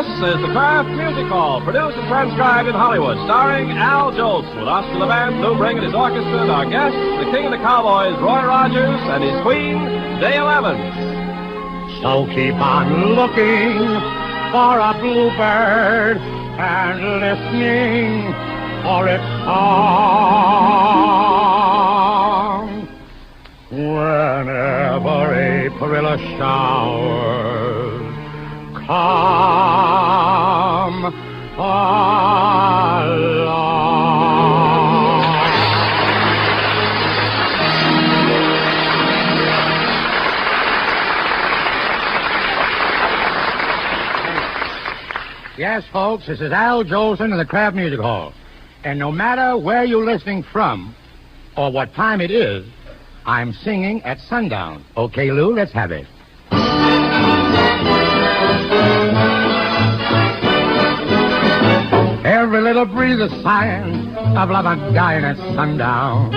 This is the Kraft Music Hall, produced and transcribed in Hollywood, starring Al Jolson, with Oscar the Van Newbring and his orchestra, and our guests, the King of the Cowboys, Roy Rogers, and his Queen, Dale Evans. So keep on looking for a bluebird and listening for its song. Whenever April showers come along. Yes, folks, this is Al Jolson of the Kraft Music Hall. And no matter where you're listening from or what time it is, I'm singing at sundown. Okay, Lou, let's have it. Every little breeze is sighing of love and dying at sundown.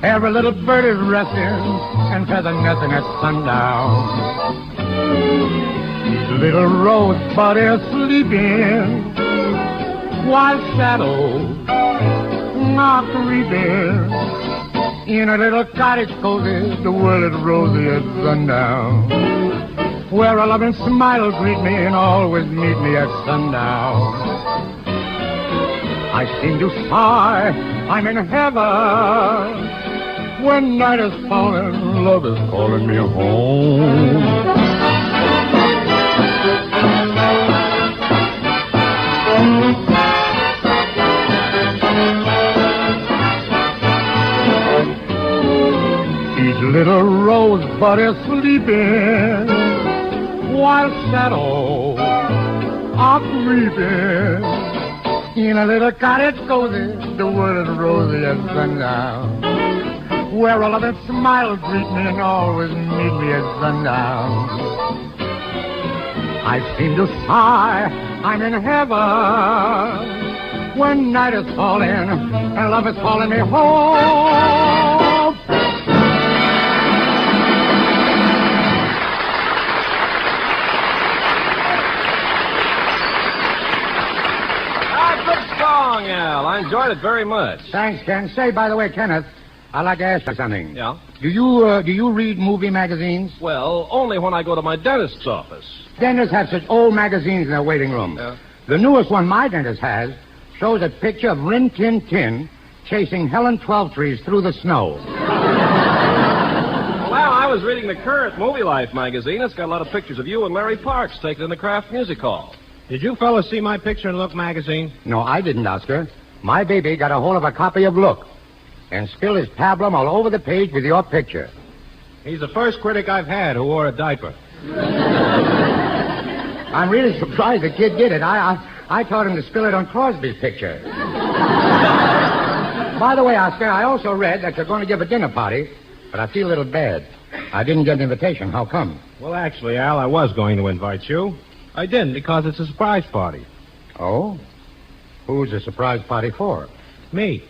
Every little bird is resting and feather nesting at sundown. Each little rosebud is sleeping while shadows are creeping. In a little cottage cozy, the world is rosy at sundown, where a loving smile will greet me and always meet me at sundown. I seem to sigh, I'm in heaven. When night is falling, love is calling me home. Each little rosebud is sleeping while shadows are creeping. In a little cottage cozy, the world is rosy as sundown, where a loving smile will greet me and always meet me at sundown. I seem to sigh, I'm in heaven. When night is falling and love is calling me home. Al, I enjoyed it very much. Thanks, Ken. Say, by the way, Kenneth, I'd like to ask you something. Yeah? Do you read movie magazines? Well, only when I go to my dentist's office. Dentists have such old magazines in their waiting room. Yeah. The newest one my dentist has shows a picture of Rin Tin Tin chasing Helen Twelvetrees through the snow. Well, I was reading the current Movie Life magazine. It's got a lot of pictures of you and Larry Parks taken in the Kraft Music Hall. Did you fellas see my picture in Look magazine? No, I didn't, Oscar. My baby got a hold of a copy of Look and spilled his pablum all over the page with your picture. He's the first critic I've had who wore a diaper. I'm really surprised the kid did it. I taught him to spill it on Crosby's picture. By the way, Oscar, I also read that you're going to give a dinner party, but I feel a little bad. I didn't get an invitation. How come? Well, actually, Al, I was going to invite you. I didn't because it's a surprise party. Oh? Who's the surprise party for? Me.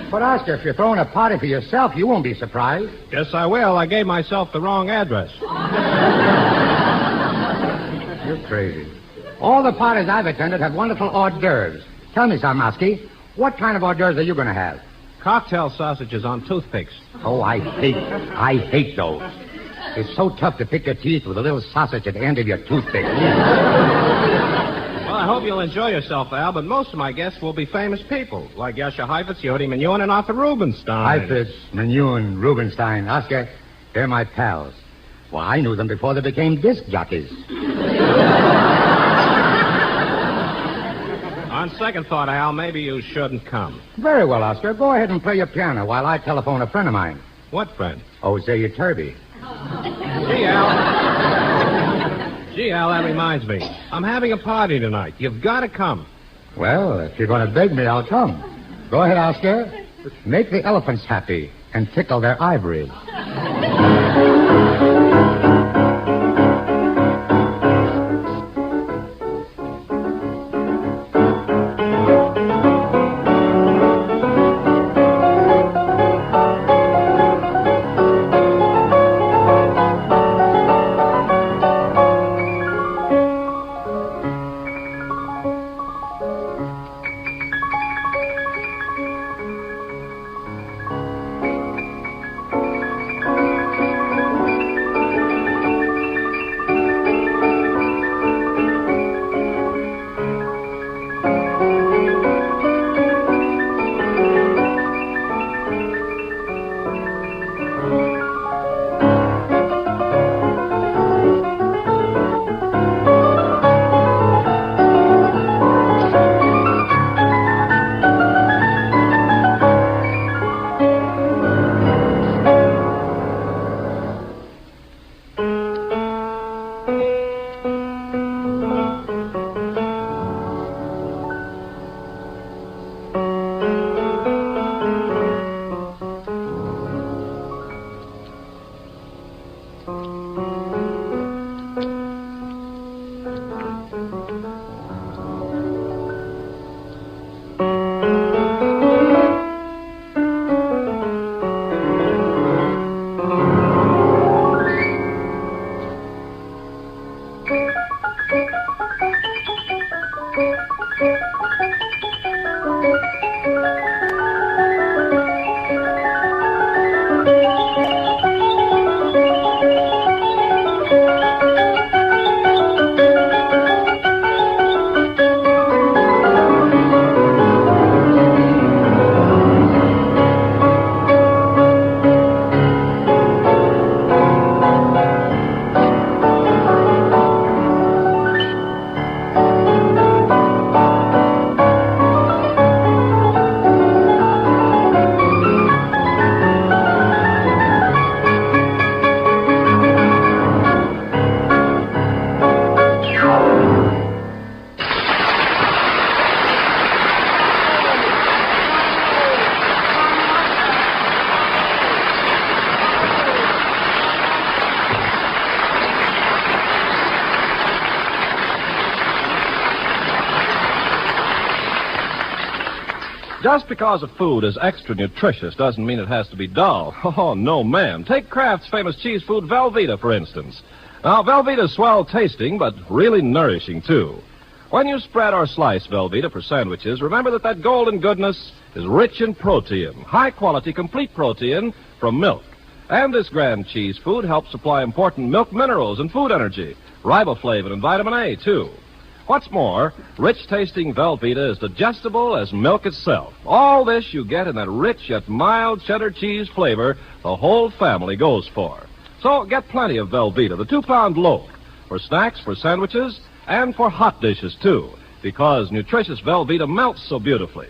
But, Oscar, if you're throwing a party for yourself, you won't be surprised. Yes, I will. I gave myself the wrong address. You're crazy. All the parties I've attended have wonderful hors d'oeuvres. Tell me something, Oski. What kind of hors d'oeuvres are you going to have? Cocktail sausages on toothpicks. Oh, I hate those. It's so tough to pick your teeth with a little sausage at the end of your toothpick. Well, I hope you'll enjoy yourself, Al, but most of my guests will be famous people, like Yasha Heifetz, Yodi Menuhin, and Arthur Rubinstein. Heifetz, Menuhin, Rubinstein. Oscar, they're my pals. Well, I knew them before they became disc jockeys. On second thought, Al, maybe you shouldn't come. Very well, Oscar. Go ahead and play your piano while I telephone a friend of mine. What friend? Hosea Turby. Gee, Al, that reminds me. I'm having a party tonight. You've got to come. Well, if you're going to beg me, I'll come. Go ahead, Oscar. Make the elephants happy and tickle their ivories. Just because a food is extra nutritious doesn't mean it has to be dull. Oh, no, ma'am. Take Kraft's famous cheese food, Velveeta, for instance. Now, Velveeta's swell tasting, but really nourishing, too. When you spread or slice Velveeta for sandwiches, remember that golden goodness is rich in protein, high-quality, complete protein from milk. And this grand cheese food helps supply important milk minerals and food energy, riboflavin and vitamin A, too. What's more, rich-tasting Velveeta is digestible as milk itself. All this you get in that rich yet mild cheddar cheese flavor the whole family goes for. So get plenty of Velveeta, the 2-pound loaf, for snacks, for sandwiches, and for hot dishes, too, because nutritious Velveeta melts so beautifully.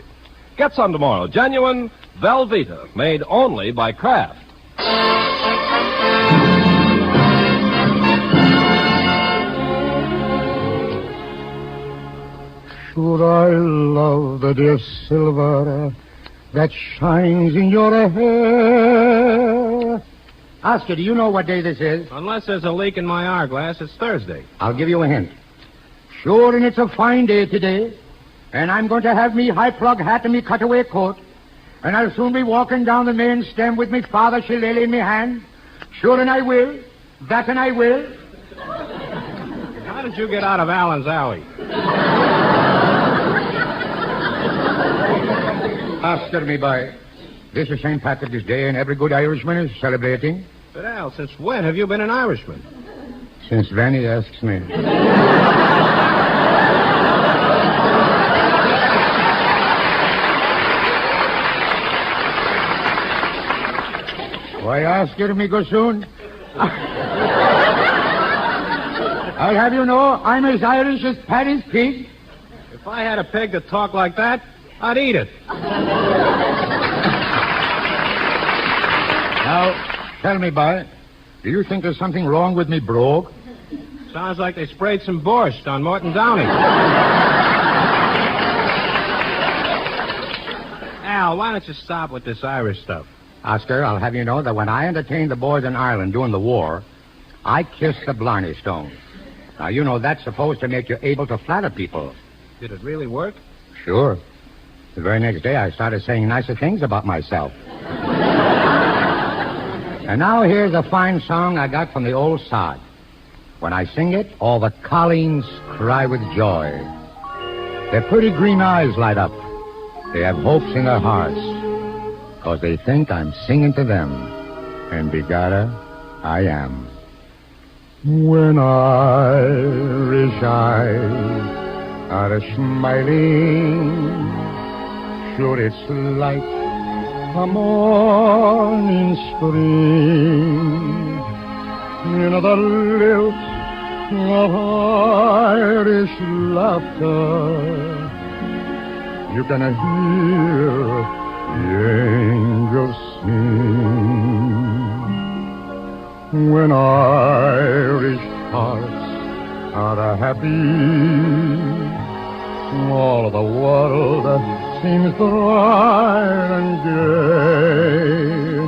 Get some tomorrow. Genuine Velveeta, made only by Kraft. Should I love the dear silver that shines in your hair? Oscar, do you know what day this is? Unless there's a leak in my hourglass, it's Thursday. I'll give you a hint. Sure, and it's a fine day today. And I'm going to have me high-plug hat and me cutaway coat. And I'll soon be walking down the main stem with me father shillelagh in me hand. Sure, and I will. That and I will. How did you get out of Allen's Alley? Oscar, me boy. This is St. Patrick's Day, and every good Irishman is celebrating. But, Al, since when have you been an Irishman? Since then, he asks me. Why, Oscar, me go soon? I'll have you know, I'm as Irish as Paddy's pig. If I had a pig that talked like that, I'd eat it. Now, tell me, boy, do you think there's something wrong with me brogue? Sounds like they sprayed some borscht on Morton Downey. Al, why don't you stop with this Irish stuff? Oscar, I'll have you know that when I entertained the boys in Ireland during the war, I kissed the Blarney Stone. Now, you know that's supposed to make you able to flatter people. Did it really work? Sure. The very next day, I started saying nicer things about myself. And now here's a fine song I got from the old sod. When I sing it, all the colleens cry with joy. Their pretty green eyes light up. They have hopes in their hearts, 'cause they think I'm singing to them. And begorra, I am. When Irish eyes are smiling, sure it's like a morning spring. In the lilt of Irish laughter, you can hear the angels sing. When Irish hearts are happy, all the world seems bright and gay.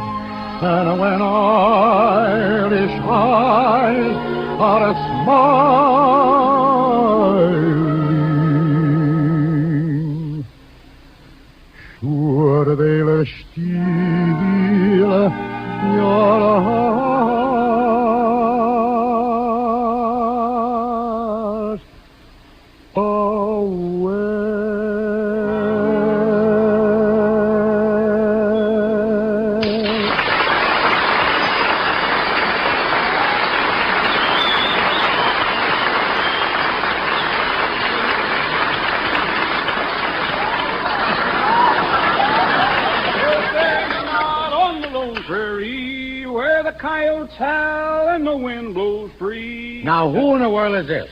And when Irish eyes are smiling, sure they'll steal your heart away. Prairie, where the coyotes howl and the wind blows free. Now, who in the world is this?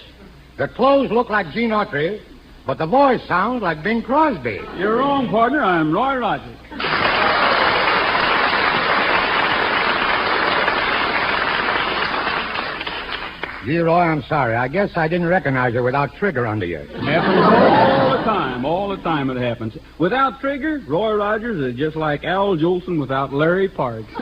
The clothes look like Gene Autry, but the voice sounds like Bing Crosby. You're wrong, partner. I'm Roy Rogers. Gee, Roy, I'm sorry. I guess I didn't recognize you without Trigger under you. Happens all the time it happens. Without Trigger, Roy Rogers is just like Al Jolson without Larry Parks.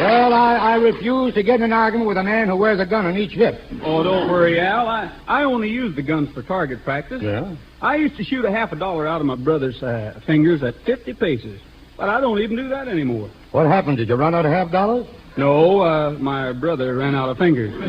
Well, Well, I refuse to get in an argument with a man who wears a gun on each hip. Oh, don't worry, Al. I only use the guns for target practice. Yeah? I used to shoot $50 out of my brother's fingers at 50 paces. But I don't even do that anymore. What happened? Did you run out of $50? No, my brother ran out of fingers. Roy,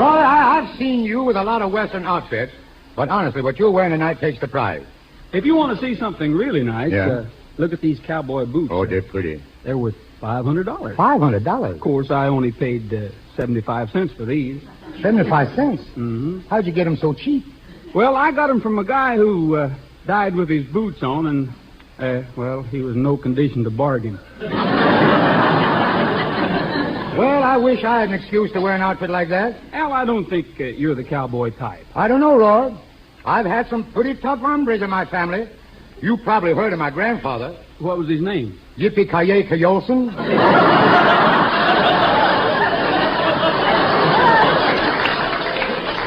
I've seen you with a lot of Western outfits, but honestly, what you're wearing tonight takes the prize. If you want to see something really nice, Yeah. look at these cowboy boots. Oh, they're pretty. They're worth $500. $500? Of course, I only paid 75 cents for these. 75 cents? Mm-hmm. How'd you get them so cheap? Well, I got them from a guy who died with his boots on, and, he was in no condition to bargain. Well, I wish I had an excuse to wear an outfit like that. Al, I don't think you're the cowboy type. I don't know, Roy. I've had some pretty tough hombres in my family. You probably heard of my grandfather. What was his name? Yippee-ki-yay, Jolson.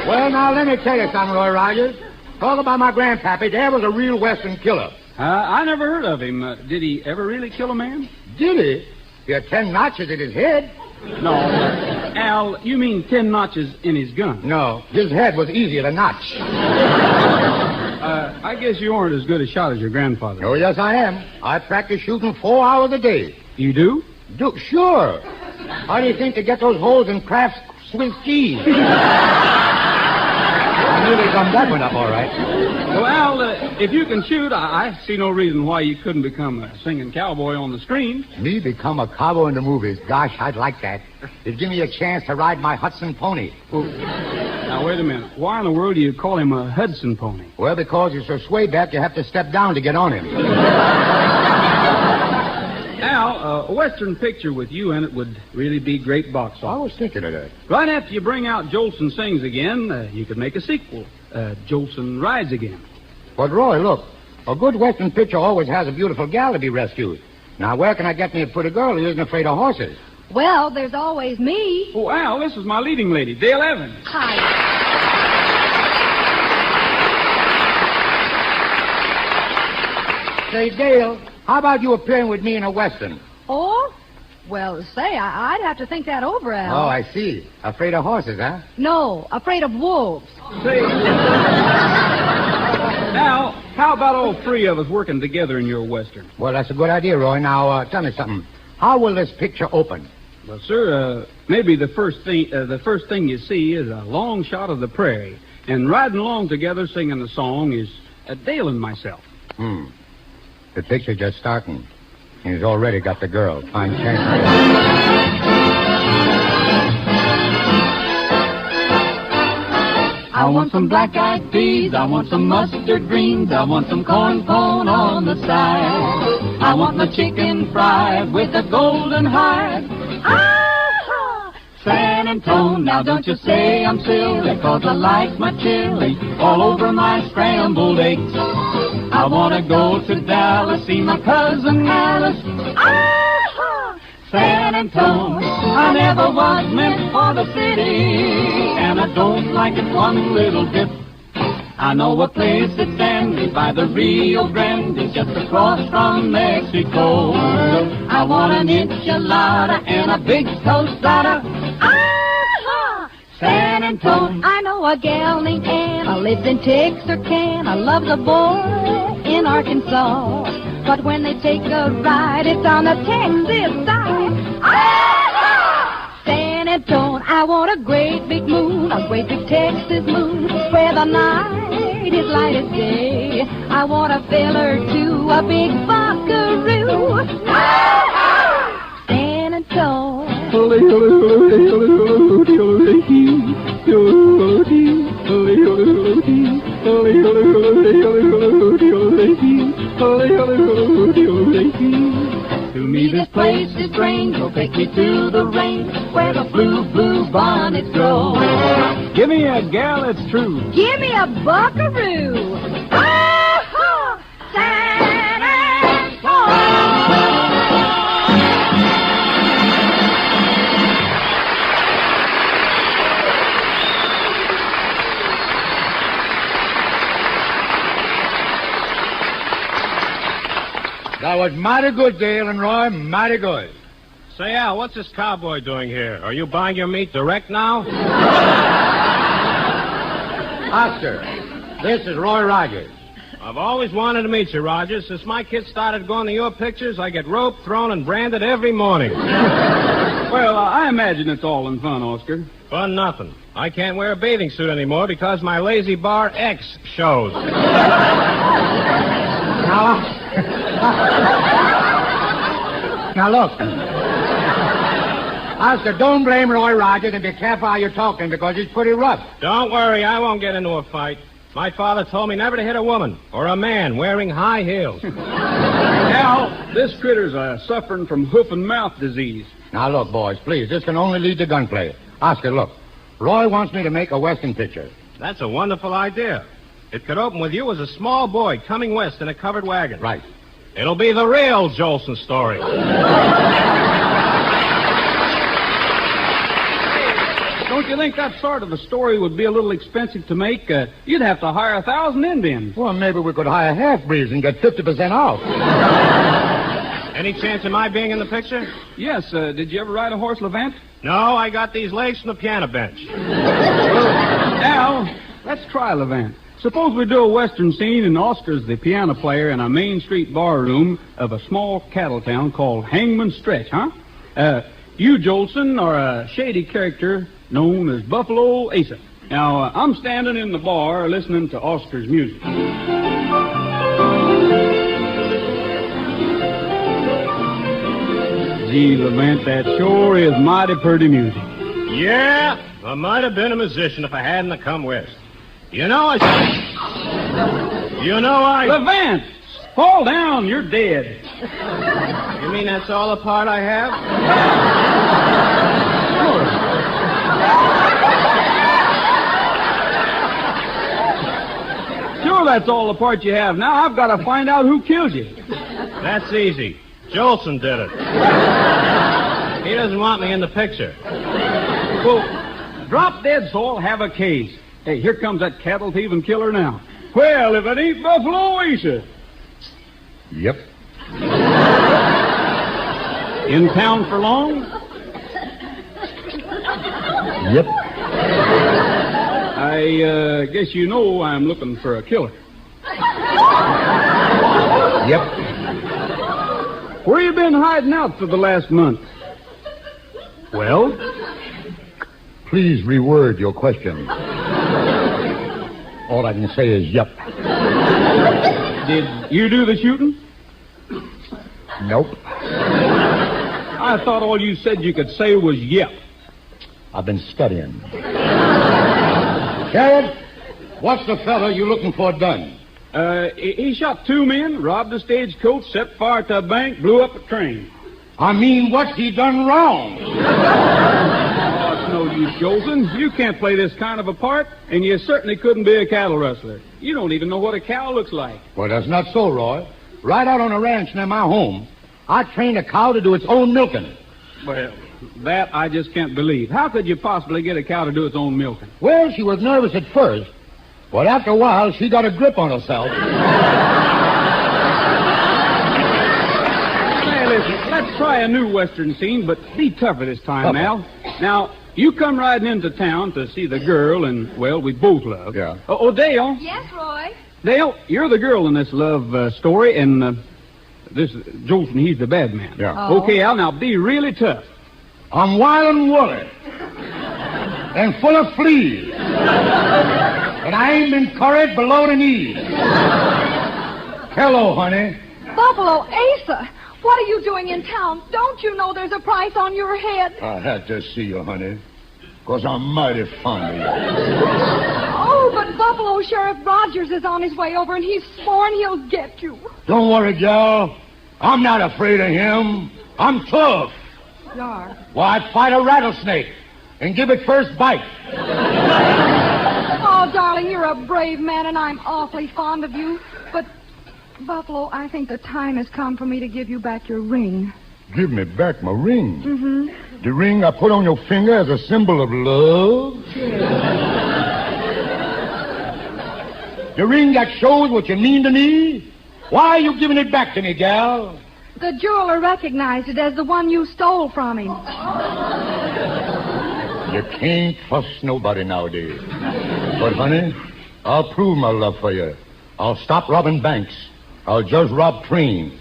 Well, now, let me tell you something, Roy Rogers. Talk about my grandpappy. There was a real Western killer. I never heard of him. Did he ever really kill a man? Did he? He had 10 notches in his head. No. Al, you mean 10 notches in his gun? No, his head was easier to notch. I guess you aren't as good a shot as your grandfather. Oh, yes, I am. I practice shooting 4 hours a day. You do? Sure. How do you think to get those holes in Kraft's Swiss cheese? I nearly summed that one up all right. Well, Al, if you can shoot, I see no reason why you couldn't become a singing cowboy on the screen. Me become a cowboy in the movies? Gosh, I'd like that. It'd give me a chance to ride my Hudson pony. Well, now, wait a minute. Why in the world do you call him a Hudson pony? Well, because he's so sway back, you have to step down to get on him. Al, a Western picture with you in it would really be great box I office. was thinking of that. Right after you bring out Jolson Sings Again, you could make a sequel. Jolson Rides Again. But, Roy, look. A good Western picture always has a beautiful gal to be rescued. Now, where can I get me a pretty girl who isn't afraid of horses? Well, there's always me. Oh, Al, this is my leading lady, Dale Evans. Hi. Say, Dale, how about you appearing with me in a Western? Oh? Well, say, I'd have to think that over, Al. Oh, I see. Afraid of horses, huh? No, afraid of wolves. Say, Al, how about all three of us working together in your Western? Well, that's a good idea, Roy. Now, tell me something. How will this picture open? Well, sir, maybe the first thing you see is a long shot of the prairie, and riding along together singing the song is Dale and myself. The picture's just starting. He's already got the girl. Fine chance. I want some black-eyed peas, I want some mustard greens, I want some corn pone on the side. I want my chicken fried with a golden hide. Ah-ha! San Antone, now don't you say I'm silly, 'cause I like my chili all over my scrambled eggs. I want to go to Dallas, see my cousin Alice. Ah-ha! San Antone, I never was meant for the city, and I don't like it one little bit. I know a place that's dandy by the Rio Grande, just across from Mexico. I want an enchilada and a big tostada. Ah-ha! San Antone. I know a gal named Anna lives in Texarkana, loves a boy in Arkansas. But when they take a ride, it's on the Texas side. Ah-ha! San Antone, I want a great big moon, a great big Texas moon, where the night is light as day. I want a feller to a big buckaroo. Ah-ha! San Antone. To me this place is strange, will take me to the range where the blue bonnets grow. Give me a gal that's true. Give me a buckaroo. Ah-ha! San Antone. That was mighty good, Dale and Roy, mighty good. Say, Al, what's this cowboy doing here? Are you buying your meat direct now? Oscar, this is Roy Rogers. I've always wanted to meet you, Rogers. Since my kids started going to your pictures, I get roped, thrown, and branded every morning. Well, I imagine it's all in fun, Oscar. Fun nothing. I can't wear a bathing suit anymore because my Lazy Bar X shows. Now, look. Oscar, don't blame Roy Rogers and be careful how you're talking because he's pretty rough. Don't worry, I won't get into a fight. My father told me never to hit a woman or a man wearing high heels. Al, this critter's suffering from hoof and mouth disease. Now, look, boys, please, this can only lead to gunplay. Oscar, look. Roy wants me to make a Western picture. That's a wonderful idea. It could open with you as a small boy coming west in a covered wagon. Right. It'll be the real Jolson story. Don't you think that sort of a story would be a little expensive to make? You'd have to hire 1,000 Indians. Well, maybe we could hire half-breeds and get 50% off. Any chance of my being in the picture? Yes, did you ever ride a horse, Levant? No, I got these legs from the piano bench. Al, let's try Levant. Suppose we do a Western scene and Oscar's the piano player in a Main Street bar room of a small cattle town called Hangman's Stretch, huh? You, Jolson, are a shady character known as Buffalo Asa. Now, I'm standing in the bar listening to Oscar's music. Gee, Levant, that sure is mighty pretty music. Yeah, I might have been a musician if I hadn't have come west. Levant, fall down, you're dead. You mean that's all the part I have? Sure, that's all the part you have. Now I've got to find out who killed you. That's easy. Jolson did it. He doesn't want me in the picture. Well, drop dead so I'll have a case. Hey, here comes that cattle thieving killer now. Well, if it ain't Buffalo Asa. Yep. In town for long? Yep. I guess you know I'm looking for a killer. Yep. Where you been hiding out for the last month? Well? Please reword your question. All I can say is yep. Did you do the shooting? Nope. I thought all you said you could say was yep. I've been studying. Sheriff, what's the fellow you looking for done? He shot 2 men, robbed a stagecoach, set fire to a bank, blew up a train. I mean, what's he done wrong? Oh, it's no use, Jolson. You can't play this kind of a part, and you certainly couldn't be a cattle rustler. You don't even know what a cow looks like. Well, that's not so, Roy. Right out on a ranch near my home, I trained a cow to do its own milking. Well, that I just can't believe. How could you possibly get a cow to do its own milking? Well, she was nervous at first, but after a while, she got a grip on herself. Hey, listen, let's try a new Western scene, but be tougher this time, Tougher. Al. Now, you come riding into town to see the girl, and, well, we both love. Yeah. Oh, Dale. Yes, Roy? Dale, you're the girl in this love story, and this Jolson, he's the bad man. Yeah. Oh. Okay, Al, now be really tough. I'm wild and woolly and full of fleas, and I ain't been curried below the knees. Hello, honey. Buffalo Asa, what are you doing in town? Don't you know there's a price on your head? I had to see you, honey, because I'm mighty fond of you. Oh, but Buffalo Sheriff Rogers is on his way over, and he's sworn he'll get you. Don't worry, gal. I'm not afraid of him. I'm tough. You are. Why, I'd fight a rattlesnake and give it first bite. Oh, darling, you're a brave man, and I'm awfully fond of you. But, Buffalo, I think the time has come for me to give you back your ring. Give me back my ring. Mm-hmm. The ring I put on your finger as a symbol of love. The ring that shows what you mean to me. Why are you giving it back to me, gal? The jeweler recognized it as the one you stole from him. You can't trust nobody nowadays. But, honey, I'll prove my love for you. I'll stop robbing banks. I'll just rob trains.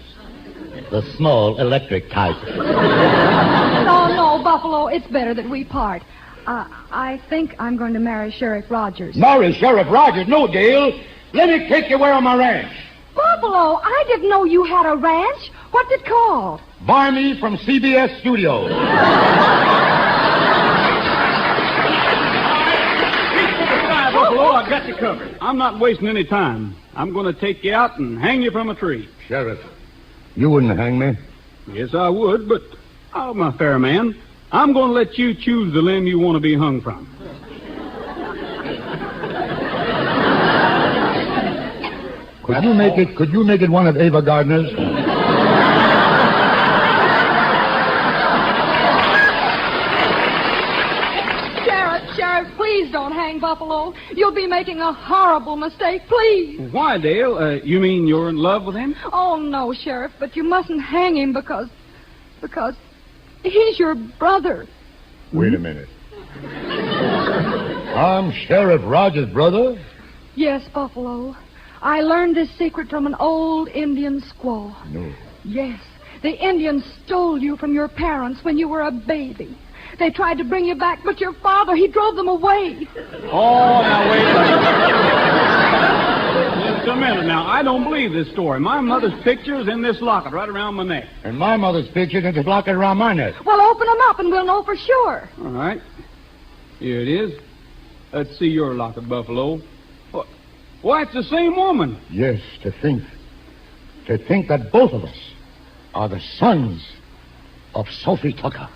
The small electric type. No, Buffalo, it's better that we part. I think I'm going to marry Sheriff Rogers. Marry Sheriff Rogers? No, Dale. Let me take you where on my ranch. Buffalo, I didn't know you had a ranch. What's it called? Barney from CBS Studios. Buffalo, I've got you covered. I'm not wasting any time. I'm going to take you out and hang you from a tree. Sheriff, you wouldn't hang me. Yes, I would, but, oh, my fair man, I'm going to let you choose the limb you want to be hung from. Could you make it one of Ava Gardner's? Sheriff, please don't hang Buffalo. You'll be making a horrible mistake, please. Why, Dale? You mean you're in love with him? Oh, no, Sheriff, but you mustn't hang him because he's your brother. Wait a minute. I'm Sheriff Rogers' brother? Yes, Buffalo. I learned this secret from an old Indian squaw. No. Yes. The Indians stole you from your parents when you were a baby. They tried to bring you back, but your father, he drove them away. Oh, now wait just a minute now. I don't believe this story. My mother's picture is in this locket right around my neck. And my mother's picture's in this locket around my neck. Well, open them up and we'll know for sure. All right. Here it is. Let's see your locket, Buffalo. Why, it's the same woman. Yes, to think that both of us are the sons of Sophie Tucker.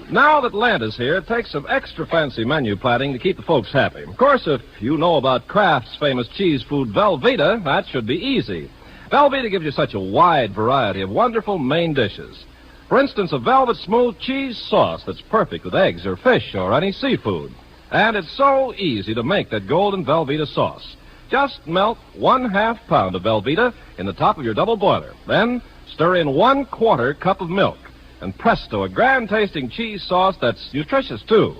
Now that Landa's here, it takes some extra fancy menu planning to keep the folks happy. Of course, if you know about Kraft's famous cheese food, Velveeta, that should be easy. Velveeta gives you such a wide variety of wonderful main dishes. For instance, a velvet smooth cheese sauce that's perfect with eggs or fish or any seafood. And it's so easy to make that golden Velveeta sauce. Just melt 1/2 pound of Velveeta in the top of your double boiler. Then stir in 1/4 cup of milk. And presto, a grand-tasting cheese sauce that's nutritious, too.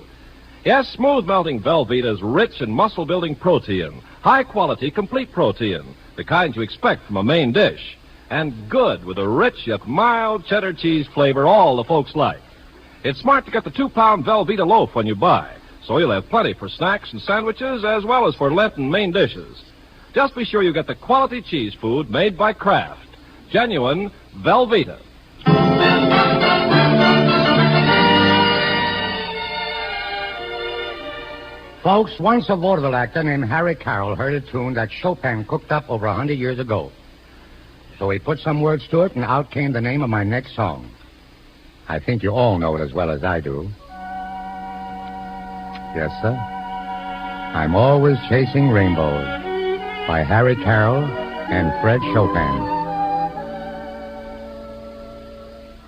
Yes, smooth-melting Velveeta is rich in muscle-building protein, high-quality, complete protein, the kind you expect from a main dish, and good with a rich yet mild cheddar cheese flavor all the folks like. It's smart to get the 2-pound Velveeta loaf when you buy, so you'll have plenty for snacks and sandwiches as well as for Lenten main dishes. Just be sure you get the quality cheese food made by Kraft. Genuine Velveeta. Folks, once a vaudeville actor named Harry Carroll heard a tune that Chopin cooked up over 100 years ago. So he put some words to it, and out came the name of my next song. I think you all know it as well as I do. Yes, sir. I'm Always Chasing Rainbows by Harry Carroll and Fred Chopin.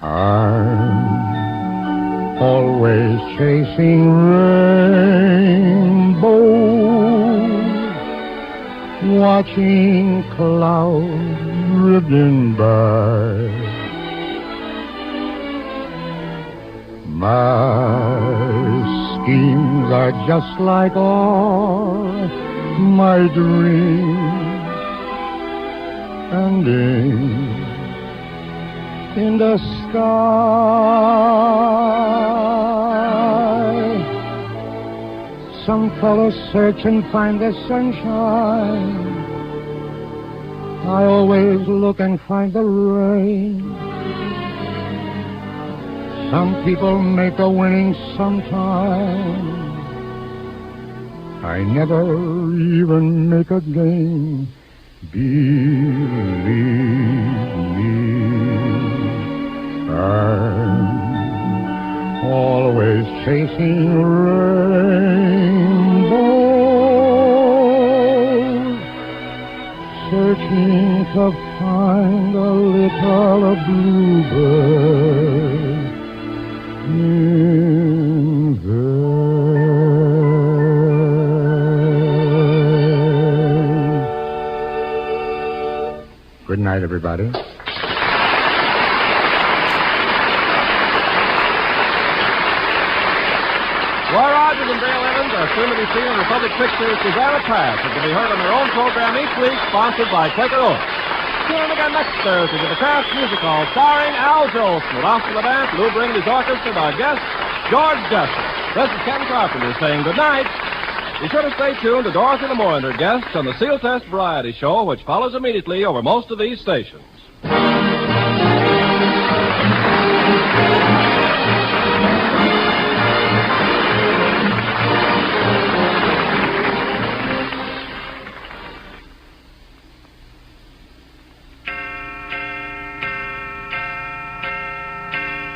I'm always chasing rainbows, watching clouds drifting by. My schemes are just like all my dreams, ending in the sky. Some fellows search and find the sunshine. I always look and find the rain. Some people make a winning sometime. I never even make a game. Believe me, I'm always chasing rainbows, searching to find a little bluebird in there. Good night, everybody. Roy Rogers and Dale Evans are soon to be seen in Republic Pictures' Susanna Pass, and can be heard on their own program each week, sponsored by Quaker Oats. Tune in again next Thursday to the Kraft Music Hall, starring Al Jolson, with Oscar Levant, Lou Bring and his orchestra, and our guest, George Jessup. This is Ken Carpenter saying good night. Be sure to stay tuned to Dorothy Lamour and her guests on the Seal Test Variety Show, which follows immediately over most of these stations.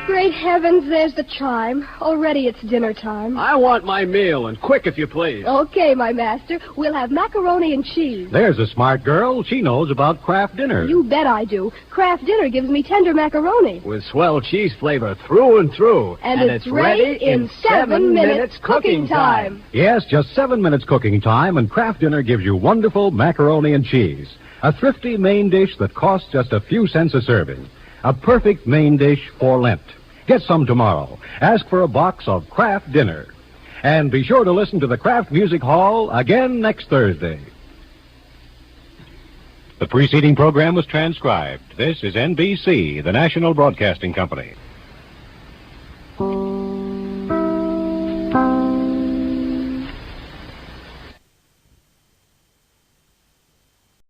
Great heavens, there's the chime. Already it's dinner time. I want my meal, and quick if you please. Okay, my master. We'll have macaroni and cheese. There's a smart girl. She knows about Kraft dinner. You bet I do. Kraft dinner gives me tender macaroni. With swell cheese flavor through and through. And it's ready in 7 minutes cooking time. Yes, just 7 minutes cooking time, and Kraft dinner gives you wonderful macaroni and cheese. A thrifty main dish that costs just a few cents a serving. A perfect main dish for Lent. Get some tomorrow. Ask for a box of Kraft dinner. And be sure to listen to the Kraft Music Hall again next Thursday. The preceding program was transcribed. This is NBC, the National Broadcasting Company.